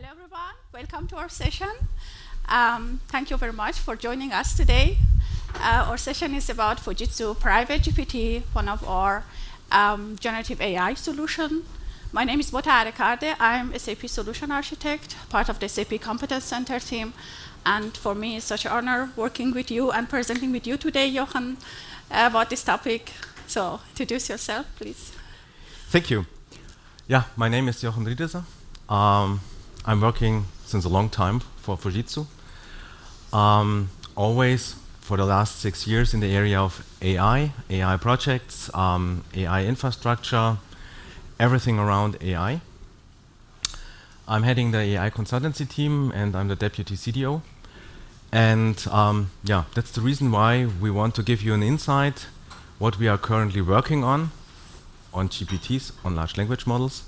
Hello, everyone. Welcome to our session. Thank you very much for joining us today. Our session is about Fujitsu Private GPT, one of our generative AI solution. My name is Bota Arekarde. I'm SAP Solution Architect, part of the SAP Competence Center team. And for me, it's such an honor working with you and presenting with you today, Jochen, about this topic. So introduce yourself, please. Thank you. Yeah, my name is Jochen Riedeser. I'm working since a long time for Fujitsu. Always for the last 6 years in the area of AI projects, AI infrastructure, everything around AI. I'm heading the AI consultancy team and I'm the deputy CDO. And yeah, that's the reason why we want to give you an insight what we are currently working on GPTs, on large language models.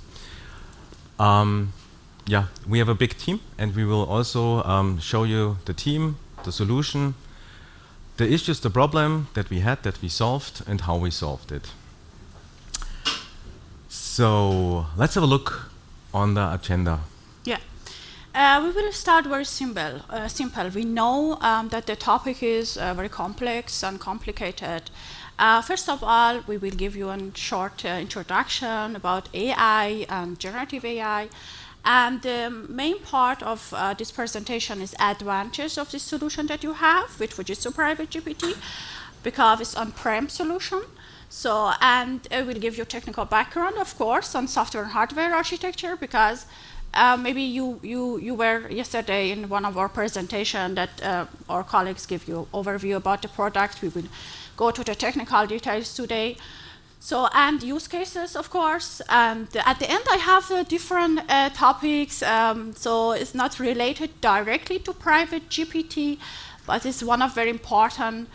Yeah, we have a big team, and we will also show you the team, the solution, the issues, the problem that we had, that we solved, and how we solved it. So let's have a look on the agenda. Yeah. We will start very simple. We know that the topic is very complex and complicated. First of all, we will give you a short introduction about AI and generative AI. And the main part of this presentation is advantages of this solution that you have with Fujitsu Private GPT, because it's on-prem solution. So, and it will give you technical background, of course, on software and hardware architecture, because maybe you were yesterday in one of our presentation that our colleagues give you overview about the product. We will go to the technical details today. So, and use cases, of course. And at the end, I have different topics. So it's not related directly to private GPT, but it's one of very important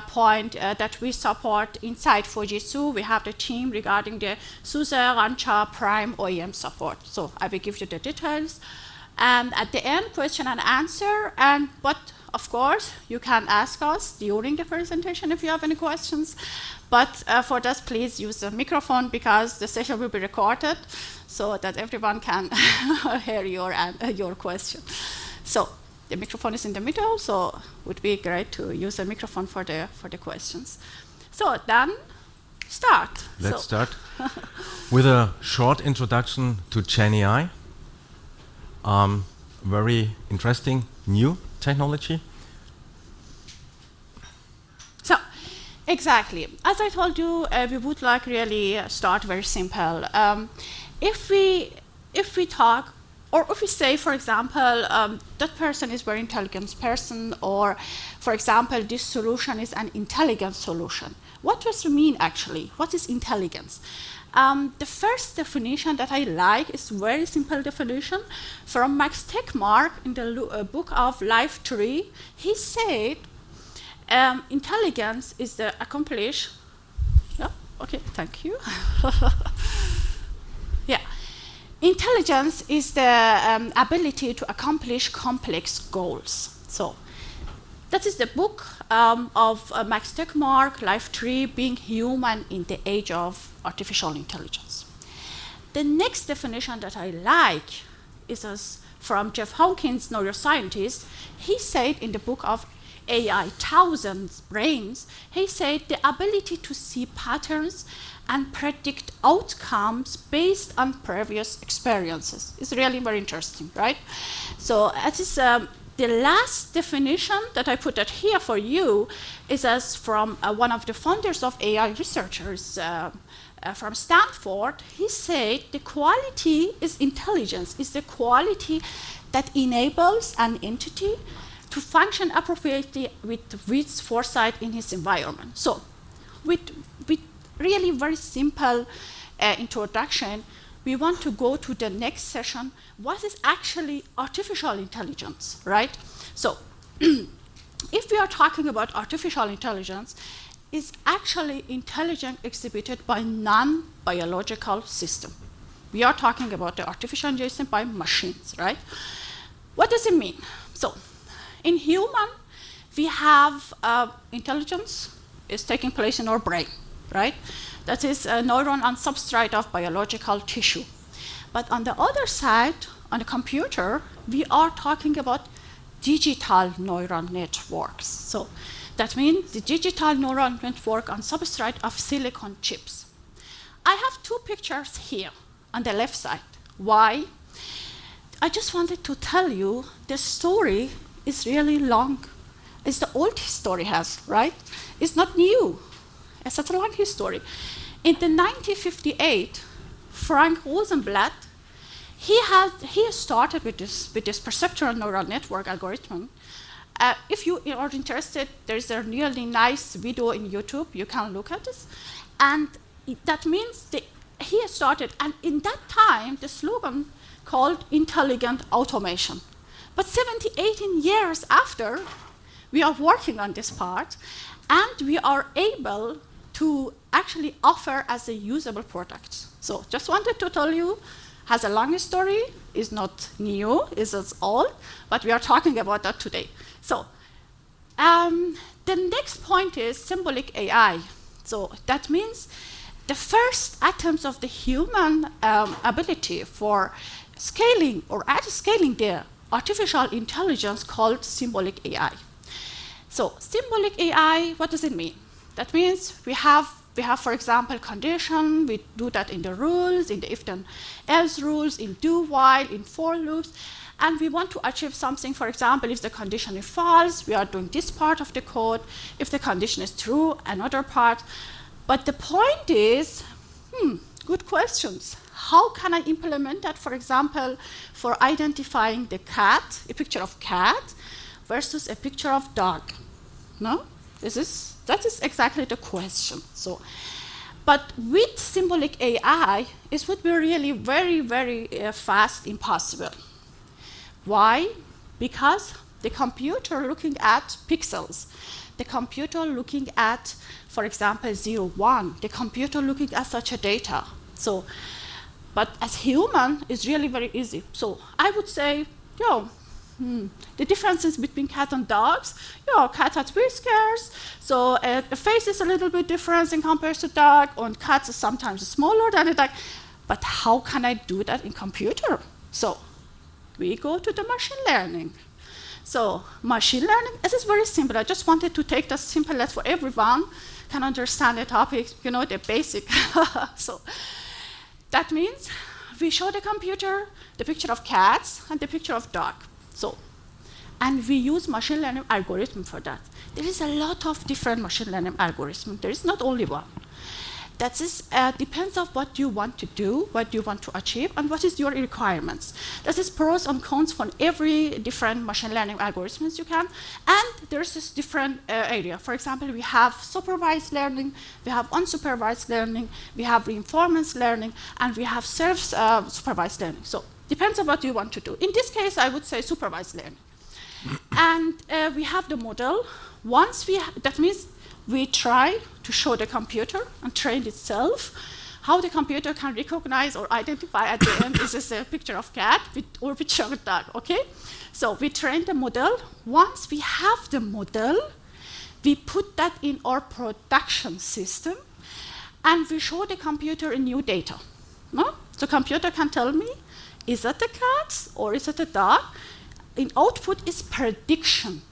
point that we support inside Fujitsu. We have the team regarding the SUSE, Rancher, Prime, OEM support. So I will give you the details. And at the end, question and answer. But of course, you can ask us during the presentation if you have any questions. But for that, please use the microphone, because the session will be recorded so that everyone can hear your question. So the microphone is in the middle, so it would be great to use the microphone for the questions. So then, start. Let's start with a short introduction to GenAI. Very interesting new technology. So, exactly. As I told you, we would like really start very simple. If we talk, or if we say, for example, that person is very intelligent person, or, for example, this solution is an intelligent solution. What does it mean, actually? What is intelligence? The first definition that I like is very simple definition from Max Tegmark in the book of Life Tree. He said, intelligence is the accomplish. Yeah, okay, thank you. Yeah, intelligence is the ability to accomplish complex goals. So that is the book of Max Tegmark, Life Tree, Being Human in the Age of Artificial Intelligence. The next definition that I like is from Jeff Hawkins, neuroscientist. He said in the book of AI, Thousands Brains, he said the ability to see patterns and predict outcomes based on previous experiences. It's really very interesting, right? So that is the last definition that I put out here for you is from one of the founders of AI researchers from Stanford. He said the quality is intelligence, is the quality that enables an entity to function appropriately with foresight in his environment. So with really very simple introduction, we want to go to the next session. What is actually artificial intelligence, right? So if we are talking about artificial intelligence, it's actually intelligence exhibited by non-biological system. We are talking about the artificial intelligence by machines, right? What does it mean? So in human, we have intelligence is taking place in our brain, right? That is a neuron on substrate of biological tissue. But on the other side, on a computer, we are talking about digital neural networks. So that means the digital neural network on substrate of silicon chips. I have two pictures here on the left side. Why? I just wanted to tell you the story is really long. It's the old history has, right? It's not new. It's a long history. In the 1958, Frank Rosenblatt, he started with this perceptual neural network algorithm. If you are interested, there's a really nice video in YouTube. You can look at this. And that means he started, and in that time, the slogan called intelligent automation. But 18 years after, we are working on this part, and we are able to actually offer as a usable product. So just wanted to tell you, has a long history, is not new, is as old, but we are talking about that today. So the next point is symbolic AI. So that means the first atoms of the human ability for scaling or scaling the artificial intelligence called symbolic AI. So symbolic AI, what does it mean? That means we have, for example, condition. We do that in the rules, in the if-then-else rules, in do-while, in for loops. And we want to achieve something. For example, if the condition is false, we are doing this part of the code. If the condition is true, another part. But the point is, good questions. How can I implement that, for example, for identifying the cat, a picture of cat, versus a picture of dog? No? That is exactly the question. So, but with symbolic AI, it would be really very, very fast impossible. Why? Because the computer looking at pixels, the computer looking at, for example, 0, 1, the computer looking at such a data. So, but as human, it's really very easy. So I would say, the differences between cat and dogs, cat has whiskers, so the face is a little bit different in comparison to dog, and cats are sometimes smaller than a dog. But how can I do that in computer? So we go to the machine learning. So machine learning, this is very simple. I just wanted to take the simplest for everyone can understand the topic, the basic. So that means we show the computer the picture of cats and the picture of dog. So, and we use machine learning algorithm for that. There is a lot of different machine learning algorithms. There is not only one. That is depends on what you want to do, what you want to achieve, and what is your requirements. That is pros and cons for every different machine learning algorithms you can. And there's this different area. For example, we have supervised learning, we have unsupervised learning, we have reinforcement learning, and we have self-supervised learning. So depends on what you want to do. In this case, I would say supervised learning. And we have the model. That means we try to show the computer and train itself how the computer can recognize or identify at the end, is this a picture of cat or a picture of a dog, okay? So we train the model. Once we have the model, we put that in our production system, and we show the computer a new data. No? The computer can tell me, is that a cat or is it a dog? In output is prediction.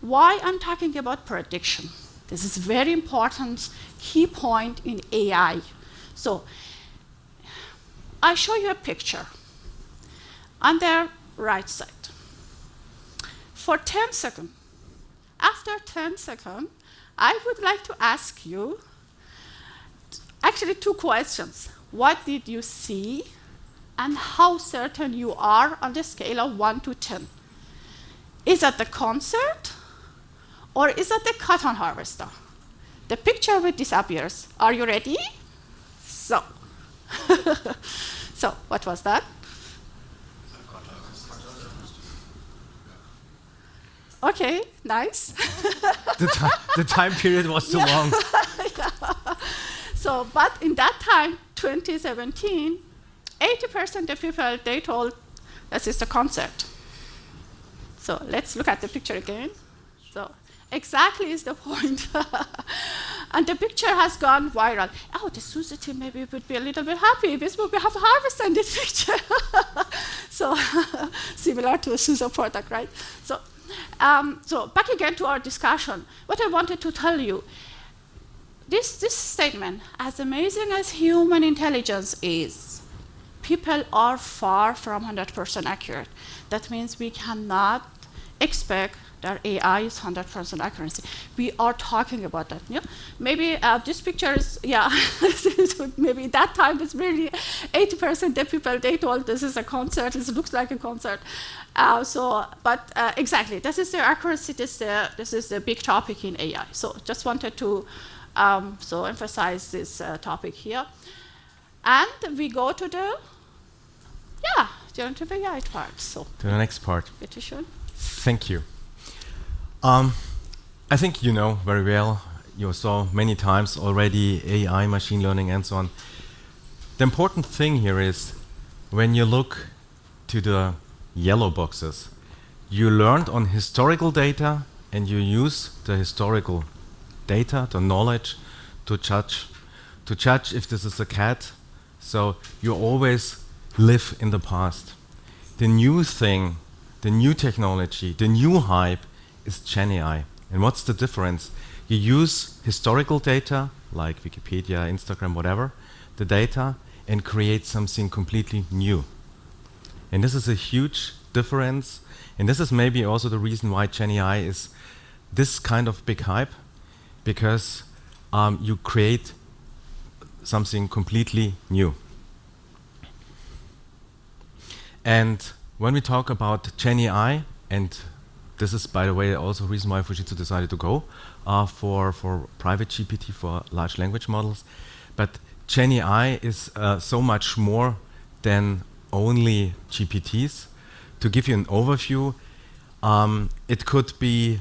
Why I'm talking about prediction? This is a very important key point in AI. So I show you a picture on the right side. For 10 seconds, after 10 seconds, I would like to ask you actually two questions. What did you see, and how certain you are on the scale of 1 to 10? Is that the concert, or is that the cotton harvester? The picture will disappear. Are you ready? So, so what was that? Okay, nice. The time period was too long. Yeah. So, but in that time, 2017, 80% of people, they told this is the concert. So let's look at the picture again. So exactly is the point. And the picture has gone viral. Oh, the Suzy team maybe would be a little bit happy. This will have harvested this picture. So similar to a SUSE product, right? So, so back again to our discussion. What I wanted to tell you, this statement, as amazing as human intelligence is, people are far from 100% accurate. That means we cannot expect that AI is 100% accuracy. We are talking about that. Yeah? Maybe this picture is, yeah, maybe that time it's really 80% of people, they told this is a concert, it looks like a concert. But exactly, this is the accuracy, this is the big topic in AI. So just wanted to emphasize this topic here. And we go to the, generative AI part. So to the next part. Bitte schön. Thank you. I think you know very well, you saw many times already AI, machine learning, and so on. The important thing here is when you look to the yellow boxes, you learned on historical data and you use the historical data, the knowledge, to judge if this is a cat. So you always live in the past. The new thing, the new technology, the new hype is Gen AI. And what's the difference? You use historical data, like Wikipedia, Instagram, whatever, the data, and create something completely new. And this is a huge difference. And this is maybe also the reason why Gen AI is this kind of big hype, because you create something completely new. And when we talk about Gen AI, and this is, by the way, also a reason why Fujitsu decided to go for private GPT, for large language models. But Gen AI is so much more than only GPTs. To give you an overview, it could be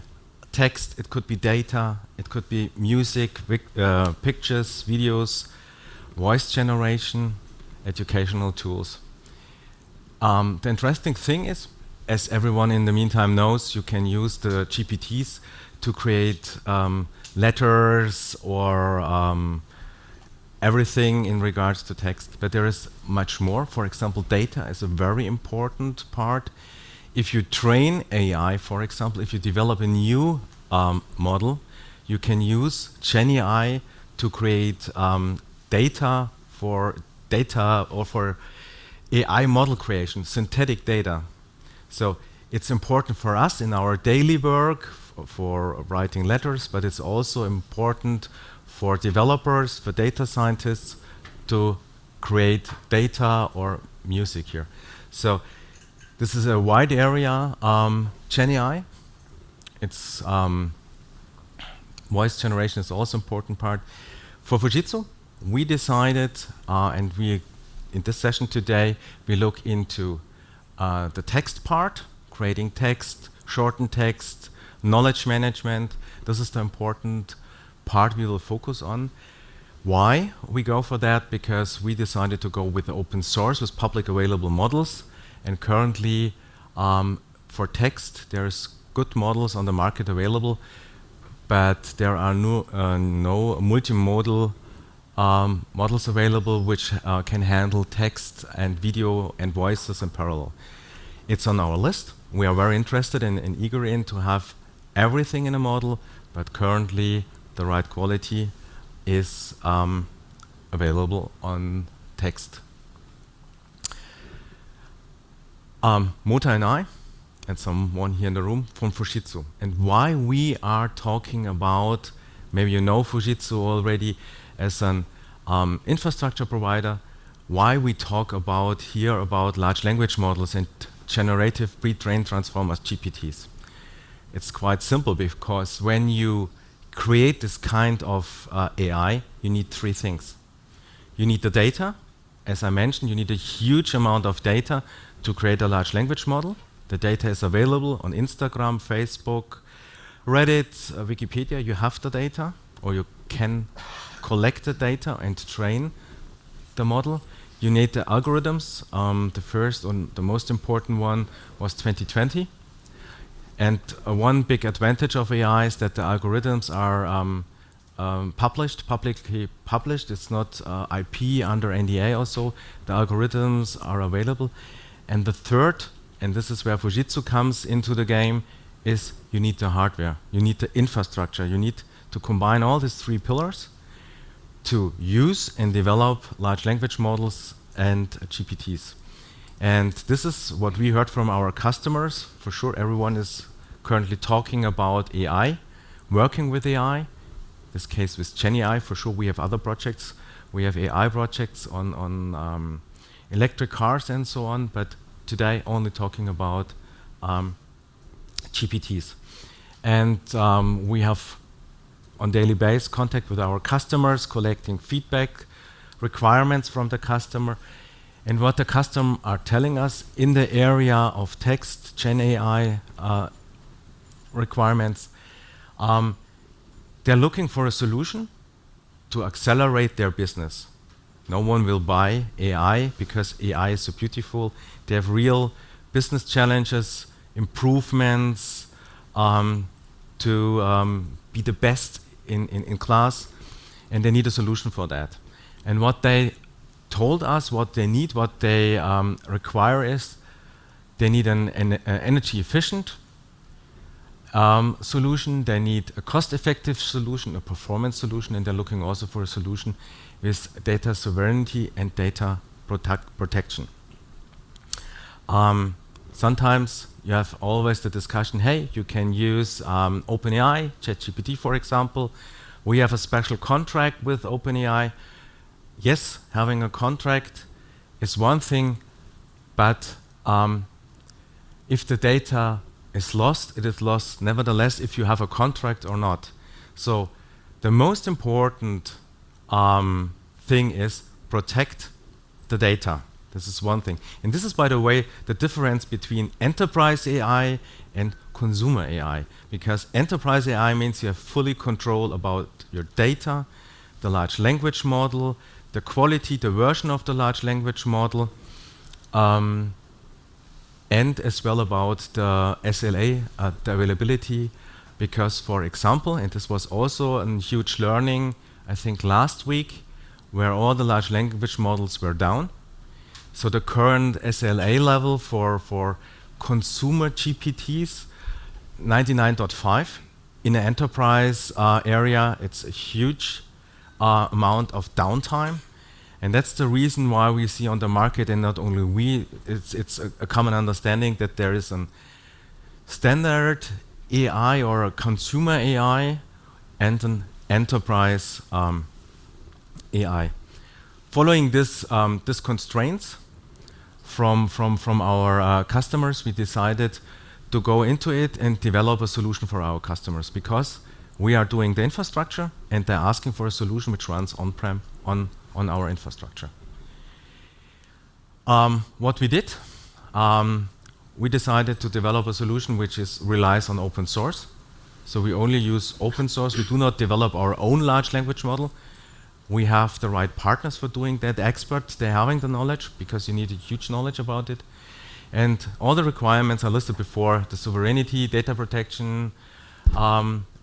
text, it could be data, it could be music, pictures, videos, voice generation, educational tools. The interesting thing is, as everyone in the meantime knows, you can use the GPTs to create letters or everything in regards to text. But there is much more. For example, data is a very important part. If you train AI, for example, if you develop a new model, you can use Gen AI to create data or for AI model creation, synthetic data. So it's important for us in our daily work for writing letters, but it's also important for developers, for data scientists to create data or music here. So this is a wide area. Gen AI, it's voice generation is also an important part. For Fujitsu, we decided, and we in this session today, we look into the text part, creating text, shortened text, knowledge management. This is the important part we will focus on. Why we go for that? Because we decided to go with open source, with public available models. And currently, for text, there's good models on the market available, but there are no multimodal models available which can handle text and video and voices in parallel. It's on our list. We are very interested and eager to have everything in a model, but currently the right quality is available on text. Mota and I, and someone here in the room from Fujitsu. And why we are talking about, maybe you know Fujitsu already as an infrastructure provider, why we talk about here about large language models and generative pre-trained transformers, GPTs. It's quite simple, because when you create this kind of AI, you need three things. You need the data. As I mentioned, you need a huge amount of data to create a large language model. The data is available on Instagram, Facebook, Reddit, Wikipedia. You have the data, or you can collect the data and train the model. You need the algorithms. The first and the most important one was 2020. And one big advantage of AI is that the algorithms are publicly published. It's not IP under NDA also. The algorithms are available. And the third, and this is where Fujitsu comes into the game, is you need the hardware, you need the infrastructure, you need to combine all these three pillars to use and develop large language models and GPTs. And this is what we heard from our customers. For sure, everyone is currently talking about AI, working with AI. This case with GenAI, for sure, we have other projects. We have AI projects on electric cars and so on, but today only talking about GPTs. And we have on daily basis contact with our customers, collecting feedback, requirements from the customer, and what the customer are telling us in the area of text, Gen AI requirements. They're looking for a solution to accelerate their business. No one will buy AI because AI is so beautiful. They have real business challenges, improvements to be the best in class, and they need a solution for that. And what they told us, what they need, what they require is they need an energy efficient solution, they need a cost-effective solution, a performance solution, and they're looking also for a solution with data sovereignty and data protection. Sometimes you have always the discussion, hey, you can use OpenAI, ChatGPT, for example. We have a special contract with OpenAI. Yes, having a contract is one thing, but if the data is lost, it is lost nevertheless if you have a contract or not. So the most important thing is protect the data. This is one thing. And this is, by the way, the difference between enterprise AI and consumer AI. Because enterprise AI means you have fully control about your data, the large language model, the quality, the version of the large language model, and as well about the SLA, the availability. Because, for example, and this was also a huge learning, I think last week, where all the large language models were down. So the current SLA level for consumer GPTs, 99.5. In an enterprise area, it's a huge amount of downtime. And that's the reason why we see on the market, and not only we, it's a common understanding that there is a standard AI or a consumer AI and an enterprise AI. Following this constraints from our customers, we decided to go into it and develop a solution for our customers, because we are doing the infrastructure and they're asking for a solution which runs on-prem on our infrastructure. What we did, we decided to develop a solution which relies on open source. So we only use open source. We do not develop our own large language model. We have the right partners for doing that, experts, they're having the knowledge, because you need a huge knowledge about it. And all the requirements are listed before, the sovereignty, data protection.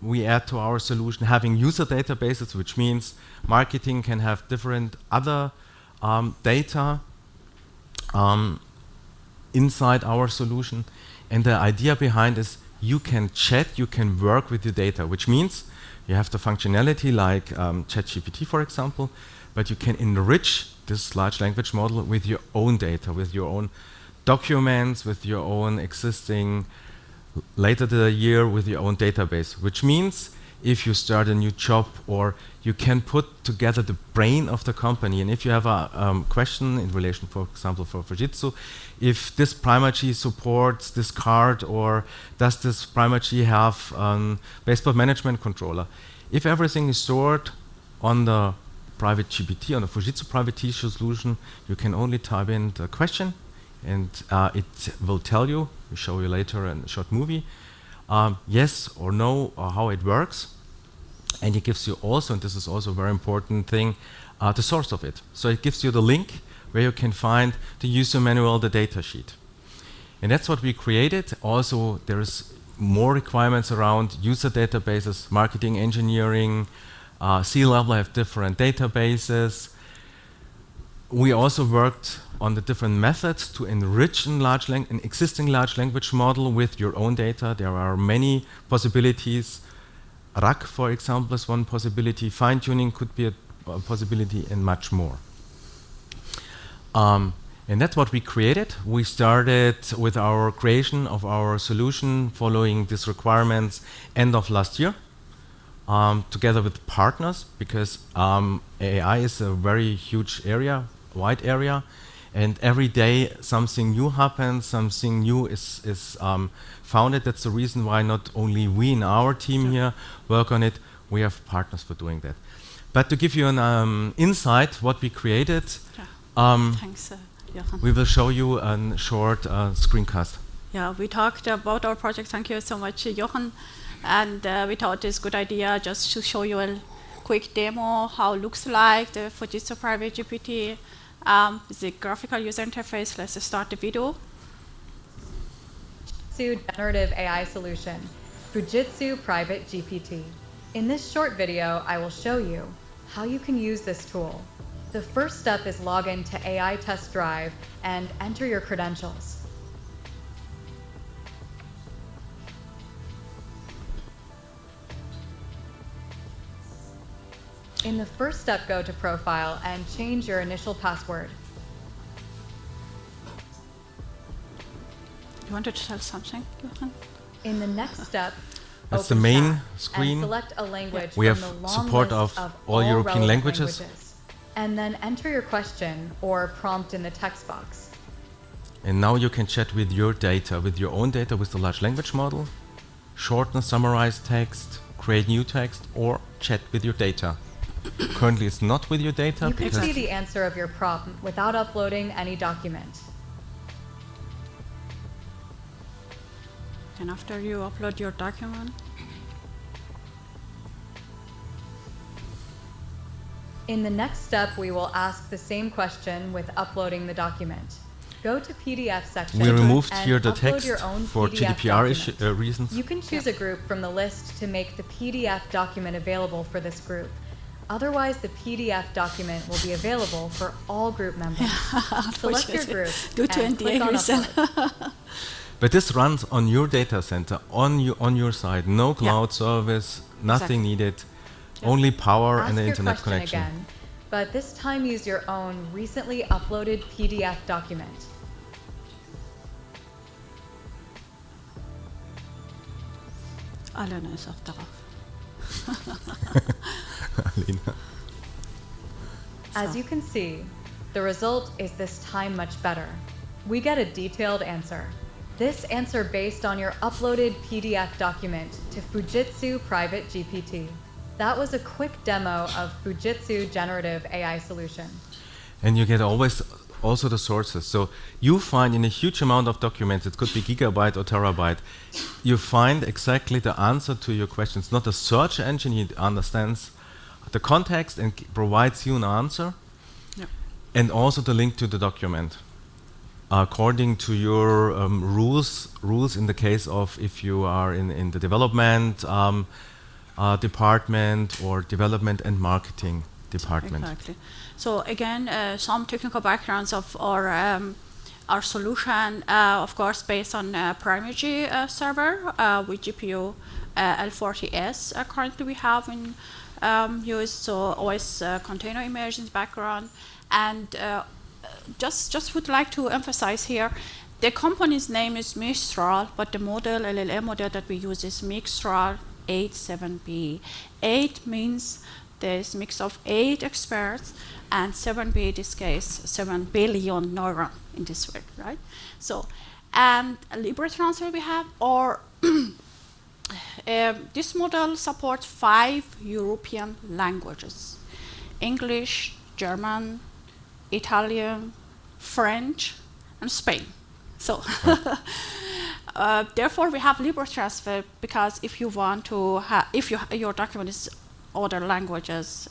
We add to our solution having user databases, which means marketing can have different other data inside our solution. And the idea behind is you can chat, you can work with your data, which means you have the functionality like ChatGPT, for example, but you can enrich this large language model with your own data, with your own documents, with your own existing, later the year, with your own database, which means if you start a new job, or you can put together the brain of the company. And if you have a question in relation, for example, for Fujitsu, if this Primacy supports this card, or does this Primacy have baseball management controller? If everything is stored on the private GPT, on the Fujitsu private T solution, you can only type in the question, and it will tell you, we'll show you later in a short movie, yes or no, or how it works. And it gives you also, and this is also a very important thing, the source of it. So it gives you the link where you can find the user manual, the data sheet. And that's what we created. Also, there is more requirements around user databases, marketing, engineering, C-level have different databases. we also worked on the different methods to enrich an existing large language model with your own data. There are many possibilities. RAG, for example, is one possibility. Fine-tuning could be a possibility, and much more. And that's what we created. We started with our creation of our solution following these requirements end of last year, together with partners, because AI is a very huge area, wide area, and every day something new happens, something new is founded. That's the reason why not only we in our team here work on it, we have partners for doing that. But to give you an insight what we created, Thanks, Jochen. we will show you a short screencast. Yeah, we talked about our project. Thank you so much, Jochen. And we thought it's a good idea just to show you a quick demo how it looks like the Fujitsu private GPT. The graphical user interface. Let's start the video. Fujitsu generative AI solution, Fujitsu private GPT. In this short video, I will show you how you can use this tool. The first step is log in to AI Test Drive and enter your credentials. In the first step, go to Profile and change your initial password. You wanted to tell something, Jochen? In the next step, That's the open main Chat screen. and select a language We from have the long support list of all European relevant languages. And then enter your question or prompt in the text box. And now you can chat with your data, with your own data, with the large language model, shorten, summarize text, create new text, or chat with your data. Currently it's not with your data. You can because see the answer of your prompt without uploading any document. And after you upload your document, In the next step, we will ask the same question with uploading the document. Go to PDF section. we removed and here the upload text your own for PDF GDPR document. reasons. You can choose a group from the list to make the PDF document available for this group. Otherwise, the PDF document will be available for all group members. Select your group due to and click NDA on reason. Upload. But this runs on your data center, on your side. No cloud service, nothing needed. Only power Ask and the your internet question connection. again, but this time use your own recently uploaded PDF document. Alena ist auch darauf. Alena. As you can see, the result is this time much better. We get a detailed answer. This answer based on your uploaded PDF document to Fujitsu Private GPT. That was a quick demo of Fujitsu Generative AI solution. And you get always also the sources. So you find in a huge amount of documents, it could be gigabyte or terabyte, you find exactly the answer to your question. It's not a search engine, it understands the context and provides you an answer, and also the link to the document. According to your rules in the case of if you are in the development department or development and marketing department. Exactly. So again, some technical backgrounds of our solution, of course, based on Primary server with GPU L40S. Currently, we have in use, so always container image in the background, and just would like to emphasize here, the company's name is Mistral, but the model, LLM model that we use is Mistral 8.7b. 8 means there's mix of 8 experts, and 7b in this case, 7 billion neuron in this way, right? So, and LibreTransfer we have, or this model supports 5 European languages: English, German, Italian, French, and Spain. So, therefore, we have LibreTransfer because if you want to, your document is other languages,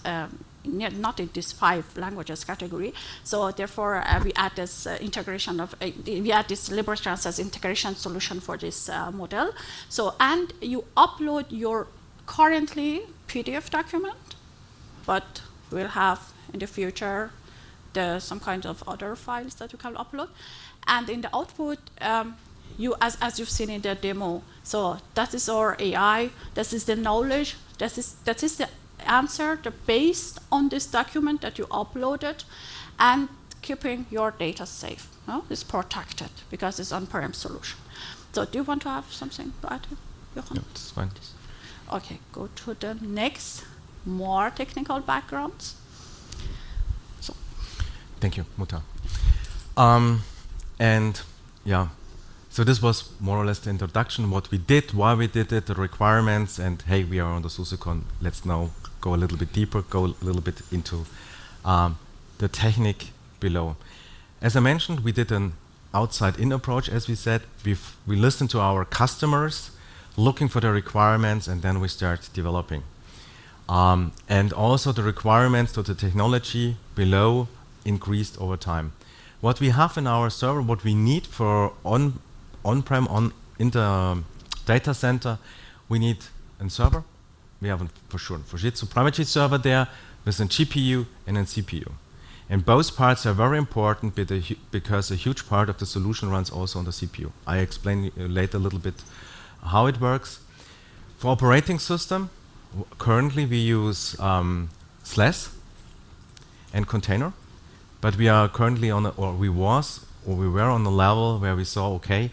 not in this 5 languages category. So, therefore, we add this integration of we add this LibreTransfer integration solution for this model. So, and you upload your currently PDF document, but we'll have in the future some kind of other files that you can upload. And in the output, as you've seen in the demo, so that is our AI, this is the knowledge, that is the answer based on this document that you uploaded, and keeping your data safe. No? It's protected because it's on-prem solution. So do you want to have something to add, Johan? No, it's fine. Okay, go to the next, more technical backgrounds. So. Thank you, Muta. And yeah, so this was more or less the introduction, what we did, why we did it, the requirements, and hey, we are on the SUSECon. Let's now go a little bit deeper, go a little bit into the technique below. As I mentioned, we did an outside-in approach, as we said. We listened to our customers, looking for the requirements, and then we start developing. And also the requirements to the technology below increased over time. What we have in our server, what we need for on-prem, in the data center, we need a server. We have for sure a Fujitsu primary server there with a GPU and a CPU. And both parts are very important because a huge part of the solution runs also on the CPU. I explain later a little bit how it works. For operating system, currently we use SLES and container, but we are currently on, we were on the level where we saw, okay,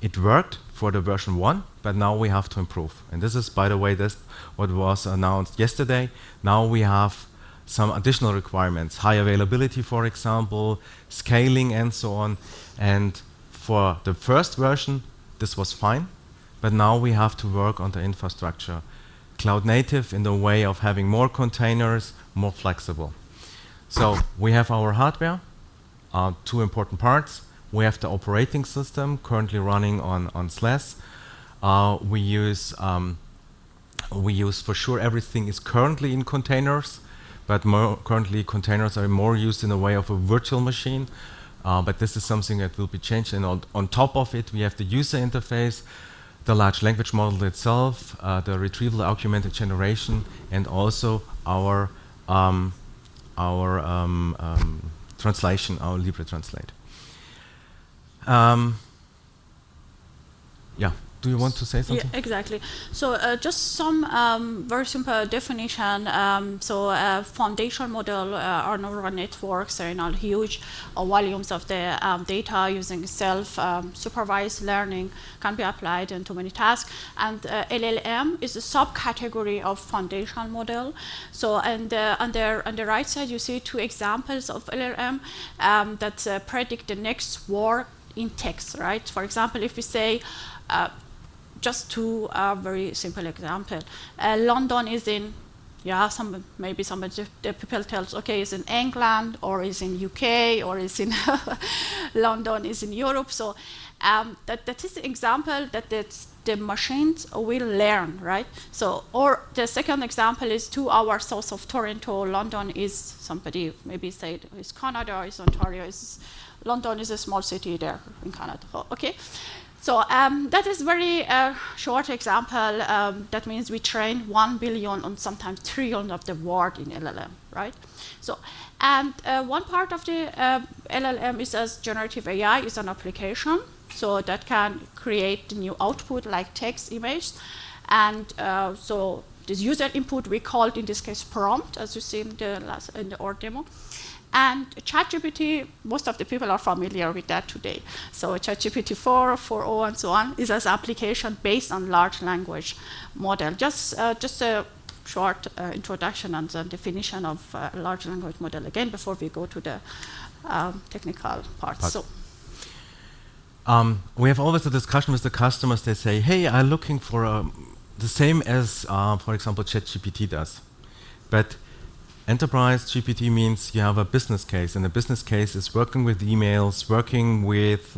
it worked for the version 1, but now we have to improve. And this is, by the way, this what was announced yesterday. Now we have some additional requirements, high availability, for example, scaling, and so on. And for the first version, this was fine, but now we have to work on the infrastructure. Cloud native in the way of having more containers, more flexible. So we have our hardware, two important parts. We have the operating system currently running on SLES. We use for sure everything is currently in containers, but currently containers are more used in the way of a virtual machine. But this is something that will be changed. And on top of it, we have the user interface, the large language model itself, the retrieval augmented generation, and also our translation, our Libre Translate. Yeah, do you want to say something? Yeah, exactly. So just some very simple definition. Foundation model are neural networks are in huge volumes of the data using self-supervised learning can be applied into many tasks. And LLM is a subcategory of foundation model. So on the right side, you see two examples of LLM that predict the next word in text, right? For example, if we say, just two very simple example. London is in, maybe some of the people tells, okay, it's in England, or is in UK, or is in London, is in Europe. So that is the example that the machines will learn, right? So, or the second example is 2 hours south of Toronto. London is, somebody maybe said, is Canada, is Ontario, London is a small city there in Canada, okay? So that is very short example. That means we train 1 billion and sometimes trillion of the word in LLM, right? So, and one part of the LLM is as generative AI is an application, so that can create the new output like text, image, and so this user input we called in this case prompt, as you see in the our demo. And ChatGPT, most of the people are familiar with that today. So ChatGPT 4, 4.0, and so on is as application based on large language model. Just a short introduction and the definition of large language model again before we go to the technical part. So. We have always a discussion with the customers. They say, hey, I'm looking for the same as, for example, ChatGPT does. But enterprise GPT means you have a business case, and the business case is working with emails, working with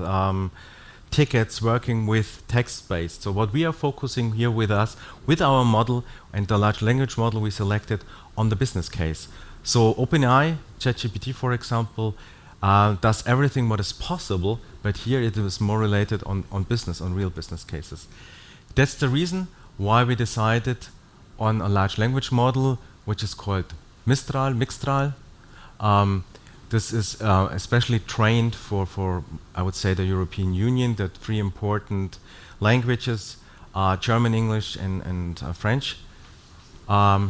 tickets, working with text-based. So what we are focusing here with our model and the large language model we selected on the business case. So OpenAI, ChatGPT, for example, does everything what is possible, but here it is more related on business, on real business cases. That's the reason why we decided on a large language model, which is called Mixtral. This is especially trained for, I would say, the European Union, the three important languages, German, English, and French. The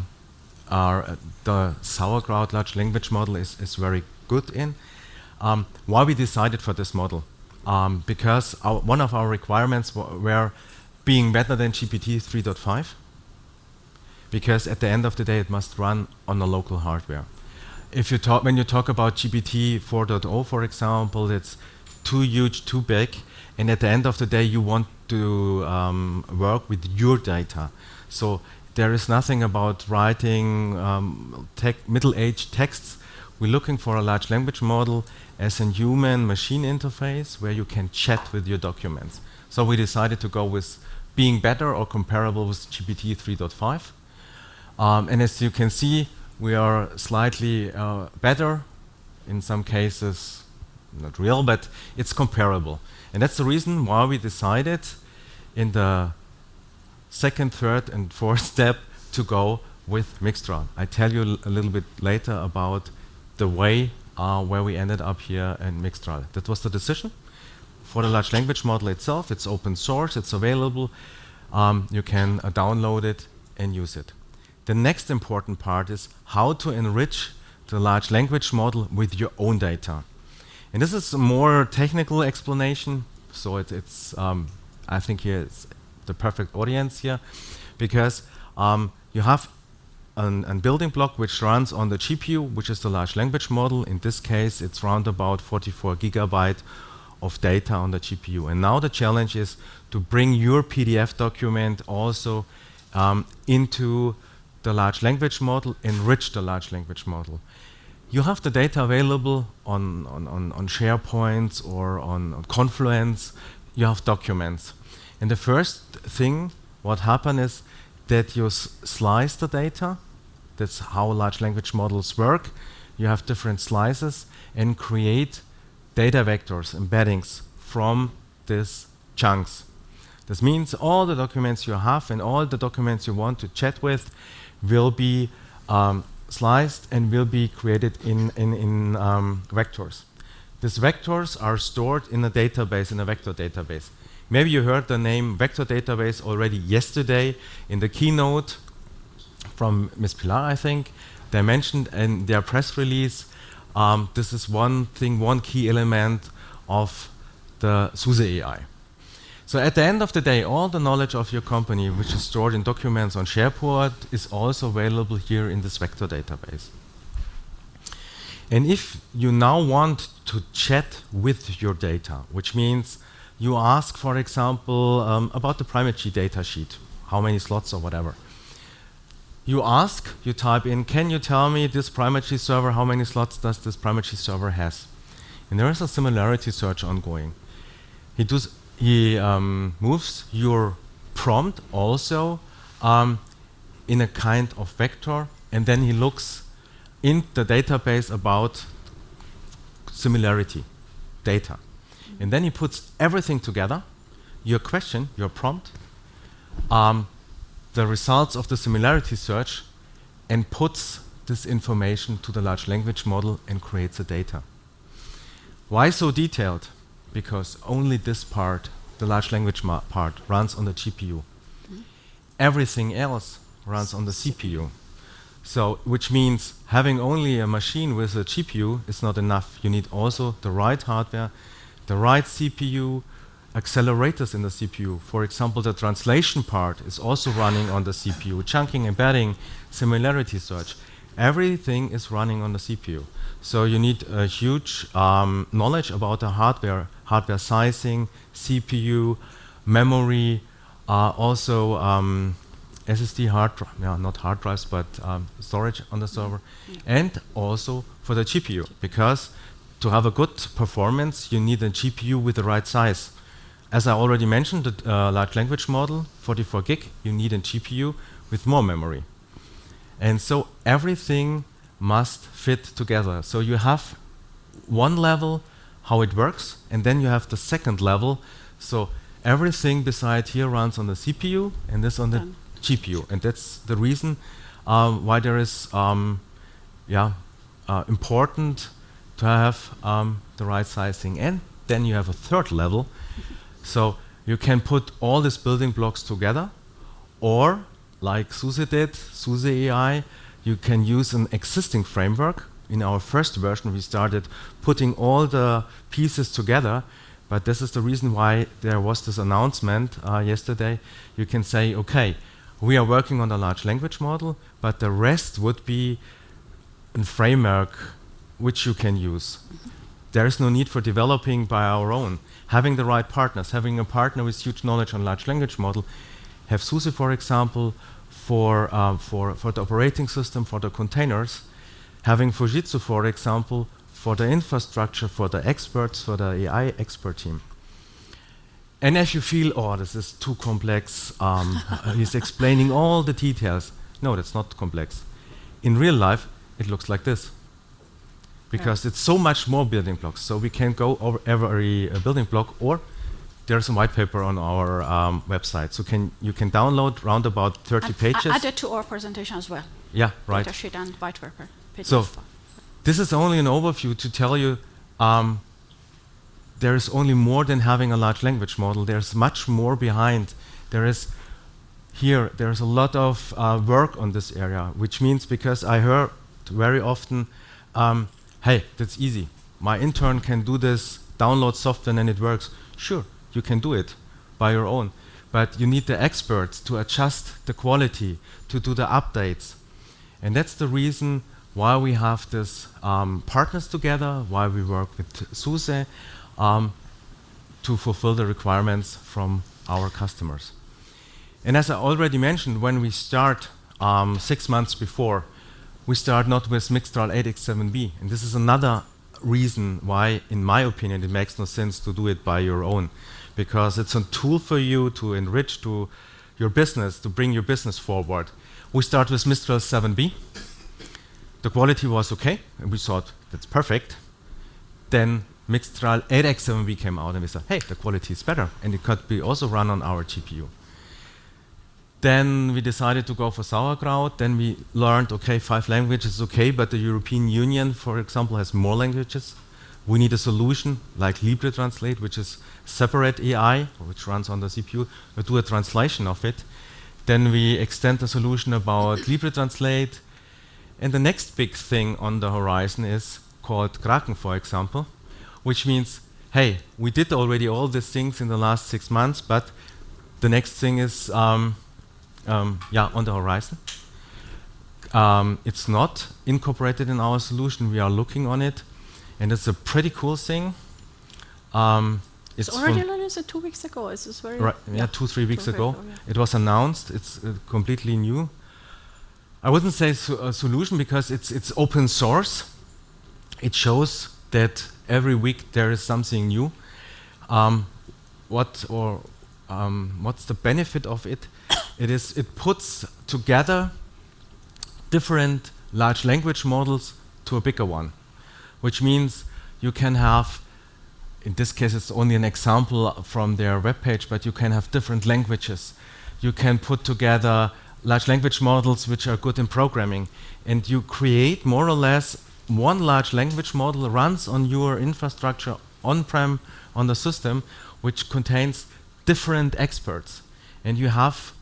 sauerkraut large language model is very good in. Why we decided for this model? Because one of our requirements were being better than GPT 3.5, because at the end of the day it must run on the local hardware. When you talk about GPT 4.0, for example, it's too huge, too big, and at the end of the day you want to work with your data. So there is nothing about writing middle-aged texts. We're looking for a large language model as a human-machine interface where you can chat with your documents. So we decided to go with being better or comparable with GPT 3.5. And as you can see, we are slightly better. In some cases, not real, but it's comparable. And that's the reason why we decided in the second, third, and fourth step to go with Mixtral. I tell you a little bit later about the way where we ended up here in Mixtral. That was the decision. For the large language model itself, it's open source, it's available. You can download it and use it. The next important part is how to enrich the large language model with your own data. And this is a more technical explanation, so it's I think here it's the perfect audience here, because you have a building block which runs on the GPU, which is the large language model. In this case, it's around about 44 gigabyte of data on the GPU. And now the challenge is to bring your PDF document also into the large language model, enrich the large language model. You have the data available on SharePoint or on Confluence. You have documents. And the first thing what happens is that you slice the data. That's how large language models work. You have different slices and create data vectors, embeddings from these chunks. This means all the documents you have and all the documents you want to chat with will be sliced and will be created in vectors. These vectors are stored in a database, in a vector database. Maybe you heard the name vector database already yesterday in the keynote from Ms. Pilar, I think. They mentioned in their press release, this is one key element of the SUSE AI. So at the end of the day, all the knowledge of your company, which is stored in documents on SharePoint, is also available here in this vector database. And if you now want to chat with your data, which means you ask, for example, about the Primacy data sheet, how many slots or whatever. You type in, can you tell me this Primacy server, how many slots does this Primacy server has? And there is a similarity search ongoing. He moves your prompt also in a kind of vector, and then he looks in the database about similarity data. And then he puts everything together, your question, your prompt, the results of the similarity search, and puts this information to the large language model and creates the data. Why so detailed? Because only this part, the large language part, runs on the GPU. Everything else runs on the CPU. So, which means having only a machine with a GPU is not enough. You need also the right hardware, the right CPU, accelerators in the CPU. For example, the translation part is also running on the CPU. Chunking, embedding, similarity search. Everything is running on the CPU. So you need a huge knowledge about the hardware sizing, CPU, memory, also SSD not hard drives, but storage on the server, and also for the GPU, because to have a good performance, you need a GPU with the right size. As I already mentioned, the large language model, 44 gig, you need a GPU with more memory. And so everything must fit together. So you have one level, how it works, and then you have the second level. So everything beside here runs on the CPU and this on the GPU. And that's the reason why there is important to to have the right sizing. And then you have a third level. So you can put all these building blocks together, or like SUSE did, SUSE AI, you can use an existing framework. In our first version, we started putting all the pieces together, but this is the reason why there was this announcement yesterday. You can say, okay, we are working on a large language model, but the rest would be a framework which you can use. There is no need for developing by our own. Having the right partners, having a partner with huge knowledge on large language model, have SUSE, for example, for the operating system, for the containers, having Fujitsu, for example, for the infrastructure, for the experts, for the AI expert team. And if you feel, oh, this is too complex, he's explaining all the details. No, that's not complex. In real life, it looks like this. Because it's so much more building blocks. So we can go over every building block, or there's a white paper on our website. So you can download round about 30 pages. Add it to our presentation as well. Yeah, right. Data sheet and white paper. So this is only an overview to tell you there is only more than having a large language model. There's much more behind. There's a lot of work on this area, which means, because I heard very often, hey, that's easy. My intern can do this, download software and it works. Sure, you can do it by your own. But you need the experts to adjust the quality, to do the updates. And that's the reason why we have this partners together, why we work with SUSE to fulfill the requirements from our customers. And as I already mentioned, when we start 6 months before, we start not with Mixtral 8x7b. And this is another reason why, in my opinion, it makes no sense to do it by your own. Because it's a tool for you to enrich to your business, to bring your business forward. We start with Mistral 7b. The quality was okay, and we thought, that's perfect. Then Mixtral 8x7b came out, and we said, hey, the quality is better, and it could be also run on our GPU. Then we decided to go for sauerkraut. Then we learned, okay, 5 languages is okay, but the European Union, for example, has more languages. We need a solution like LibreTranslate, which is separate AI, which runs on the CPU. We do a translation of it. Then we extend the solution about LibreTranslate. And the next big thing on the horizon is called Kraken, for example, which means, hey, we did already all these things in the last 6 months, but the next thing is on the horizon. It's not incorporated in our solution. We are looking on it, and it's a pretty cool thing. It's already released 2 weeks ago. It's just very right, 2-3 weeks ago. It was announced. It's completely new. I wouldn't say a solution because it's open source. It shows that every week there is something new. What's the benefit of it? It puts together different large language models to a bigger one, which means you can have, in this case it's only an example from their webpage, but you can have different languages. You can put together large language models which are good in programming, and you create more or less one large language model runs on your infrastructure on-prem on the system, which contains different experts. And you have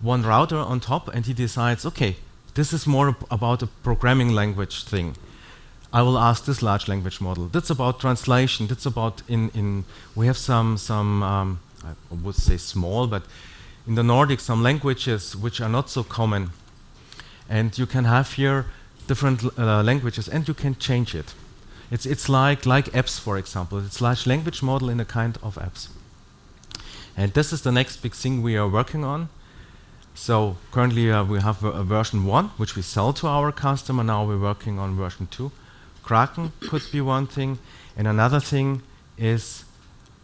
one router on top, and he decides, okay, this is more about a programming language thing. I will ask this large language model. That's about translation. That's about we have some I would say small, but in the Nordics, some languages which are not so common. And you can have here different languages, and you can change it. It's like apps, for example. It's large language model in a kind of apps. And this is the next big thing we are working on. So currently we have a version 1, which we sell to our customer. Now we're working on version 2. Kraken could be one thing. And another thing is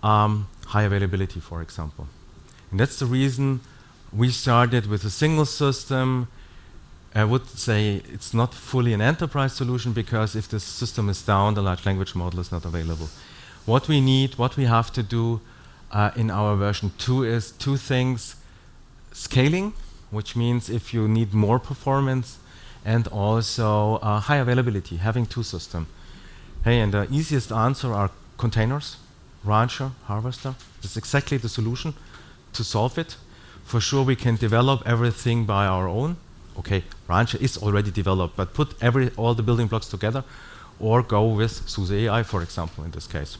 high availability, for example. And that's the reason we started with a single system. I would say it's not fully an enterprise solution, because if the system is down, the large language model is not available. What we need, what we have to do in our version 2 is 2 things. Scaling, which means if you need more performance, and also high availability, having 2 systems. Hey, and the easiest answer are containers, rancher, harvester. That's exactly the solution to solve it. For sure, we can develop everything by our own. Okay, rancher is already developed, but put all the building blocks together, or go with SUSE AI, for example, in this case,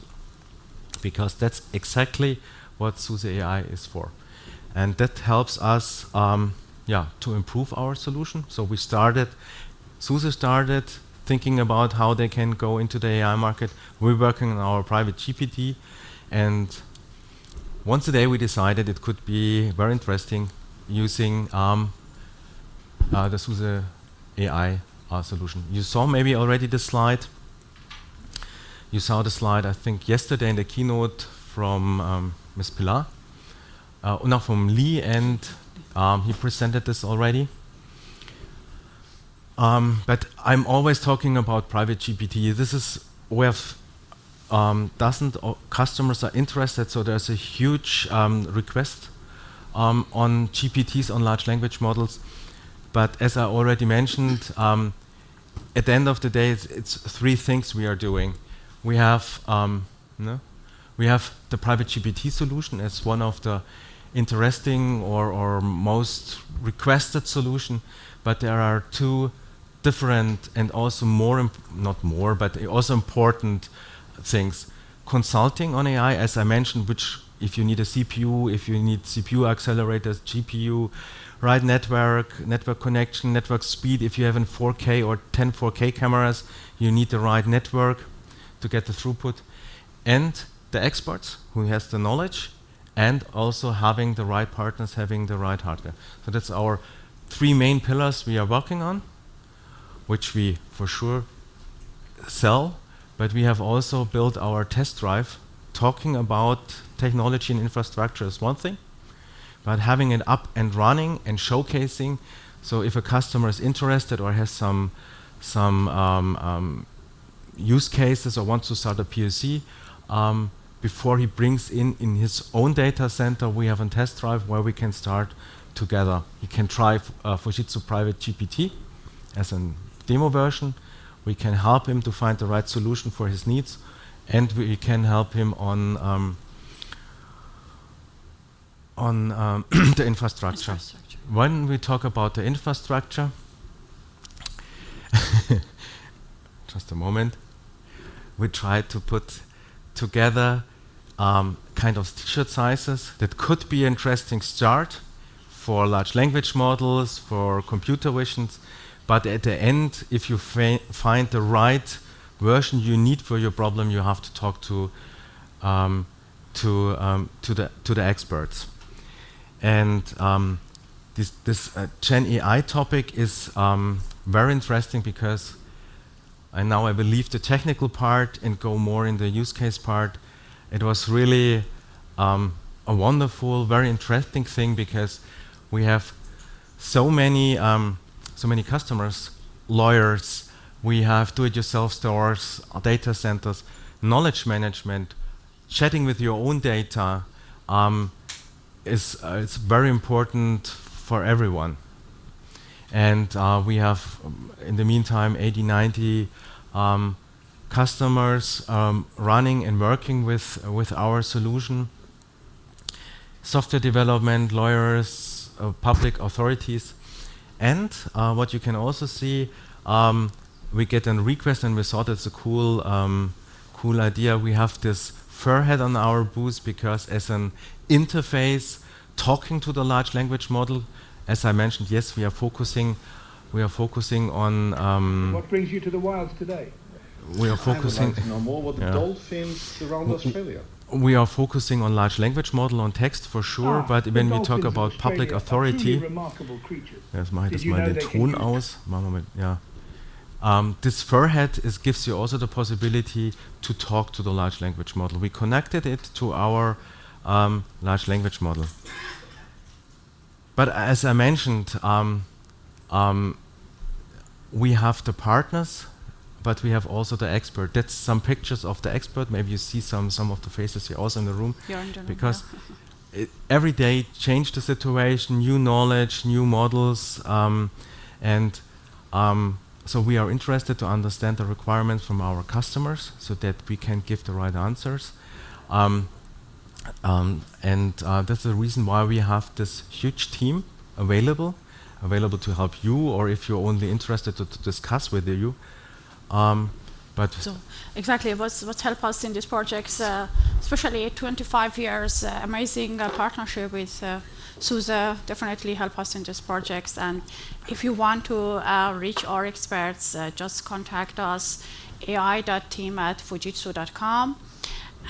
because that's exactly what SUSE AI is for, and that helps us, to improve our solution. So SUSE started thinking about how they can go into the AI market. We're working on our private GPT, and once a day we decided it could be very interesting using the SUSE AI solution. You saw maybe already the slide. You saw the slide, I think, yesterday in the keynote from Ms. Pilar, no, from Lee, and he presented this already. But I'm always talking about private GPT. This is where dozens of customers are interested, so there's a huge request on GPTs, on large language models. But as I already mentioned, at the end of the day, it's three things we are doing. We have the private GPT solution as one of the interesting or most requested solution, but there are two different and also also important things. Consulting on AI, as I mentioned, which if you need a CPU, if you need CPU accelerators, GPU, right network connection, network speed, if you have in 4K or 10 4K cameras, you need the right network to get the throughput. And the experts who has the knowledge, and also having the right partners, having the right hardware. So that's our three main pillars we are working on, which we for sure sell, but we have also built our test drive. Talking about technology and infrastructure is one thing, but having it up and running and showcasing, so if a customer is interested or has some use cases or wants to start a POC, before he brings in his own data center, we have a test drive where we can start together. He can try Fujitsu private GPT as a demo version. We can help him to find the right solution for his needs, and we can help him on the infrastructure. When we talk about the infrastructure, just a moment, we try to put together kind of t-shirt sizes that could be an interesting start for large language models, for computer visions, but at the end, if you find the right version you need for your problem, you have to talk to the experts. And this Gen AI topic is very interesting, because now I will leave the technical part and go more in the use case part. It was really a wonderful, very interesting thing, because we have so many customers, lawyers, we have do-it-yourself stores, data centers, knowledge management, chatting with your own data is very important for everyone. And we have, in the meantime, 80, 90 customers running and working with our solution. Software development, lawyers, public authorities. And what you can also see, we get a request, and we thought it's a cool idea. We have this fur hat on our booth, because as an interface talking to the large language model, as I mentioned, yes, we are focusing on. What brings you to the wilds today? We are focusing. I would like to know more what the dolphins around Australia. We are focusing on large language model, on text for sure, but when we talk about public authority, jetzt mache ich das mal den Ton aus. Machen wir mit, ja. This fur hat gives you also the possibility to talk to the large language model. We connected it to our large language model. But as I mentioned, we have the partners, but we have also the expert. That's some pictures of the expert. Maybe you see some of the faces here also in the room. Because every day change the situation, new knowledge, new models, and So we are interested to understand the requirements from our customers so that we can give the right answers. That's the reason why we have this huge team available to help you, or if you're only interested to discuss with you. So exactly, what's helped us in these projects, especially 25 years amazing partnership with SUSE, definitely help us in these projects. And if you want to reach our experts, just contact us, ai.team@fujitsu.com.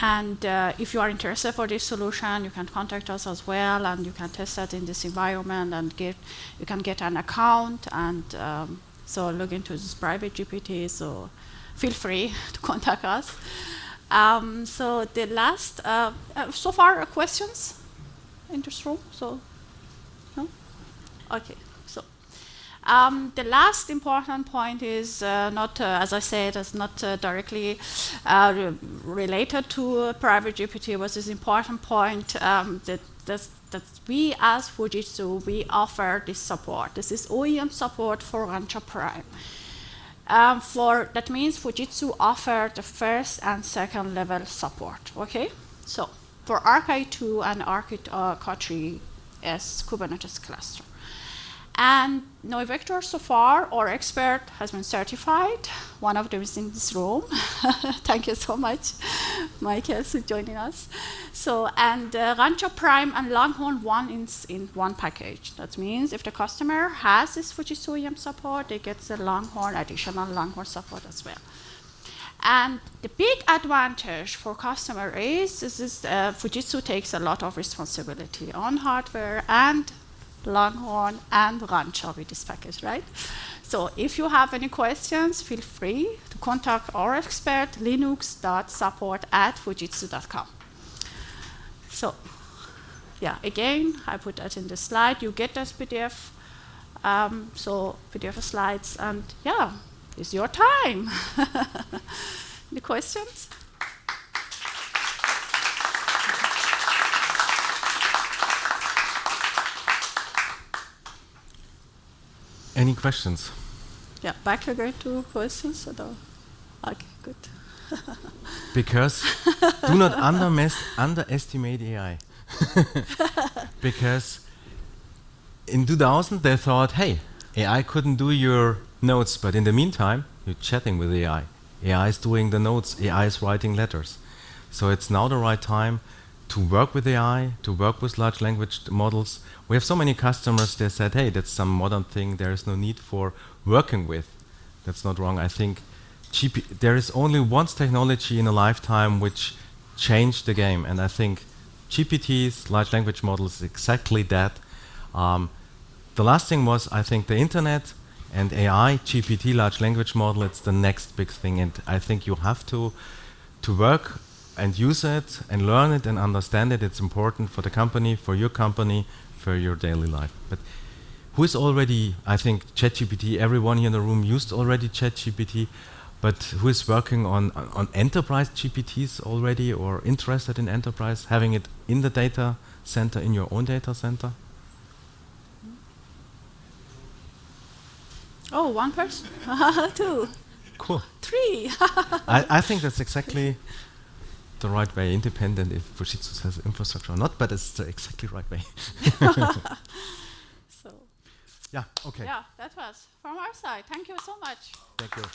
And if you are interested for this solution, you can contact us as well, and you can test it in this environment, and you can get an account, and so look into this private GPT. So feel free to contact us. So the last, so far questions in this room? So, no? Okay. So the last important point is not, as I said, it's not directly related to private GPT. But this important point that we as Fujitsu, we offer this support. This is OEM support for Rancher Prime. That means Fujitsu offer the first and second level support. Okay, so for Arc-2 and Arc-3 as Kubernetes cluster. And NeuVector so far, our expert has been certified. One of them is in this room. Thank you so much, Michael, for joining us. So, and Rancher Prime and Longhorn 1 in one package. That means if the customer has this Fujitsu OEM support, they get the additional Longhorn support as well. And the big advantage for customer is Fujitsu takes a lot of responsibility on hardware and Longhorn and Rancher with this package, right? So if you have any questions, feel free to contact our expert, linux.support@fujitsu.com. So yeah, again, I put that in the slide. You get this PDF, so PDF slides, and yeah, it's your time. Any questions? Any questions? Yeah, back again to questions. Okay, good. Because do not underestimate AI. Because in 2000 they thought, hey, AI couldn't do your notes, but in the meantime, you're chatting with AI. AI is doing the notes, AI is writing letters. So it's now the right time to work with AI, to work with large language models. We have so many customers, they said, hey, that's some modern thing, there is no need for working with. That's not wrong. I think there is only one technology in a lifetime which changed the game, and I think GPTs, large language models, exactly that. The last thing was, I think, the internet and AI, GPT, large language model, it's the next big thing, and I think you have to work and use it and learn it and understand it. It's important for the company, for your daily life. But who is already, I think, ChatGPT, everyone here in the room used already ChatGPT, but who is working on enterprise GPTs already, or interested in enterprise, having it in the data center, in your own data center? Oh, one person? 2. Cool. 3. I think that's exactly the right way, independent if Fujitsu has infrastructure or not, but it's the exactly right way. So yeah, okay. yeah, that was from our side. Thank you so much. Thank you.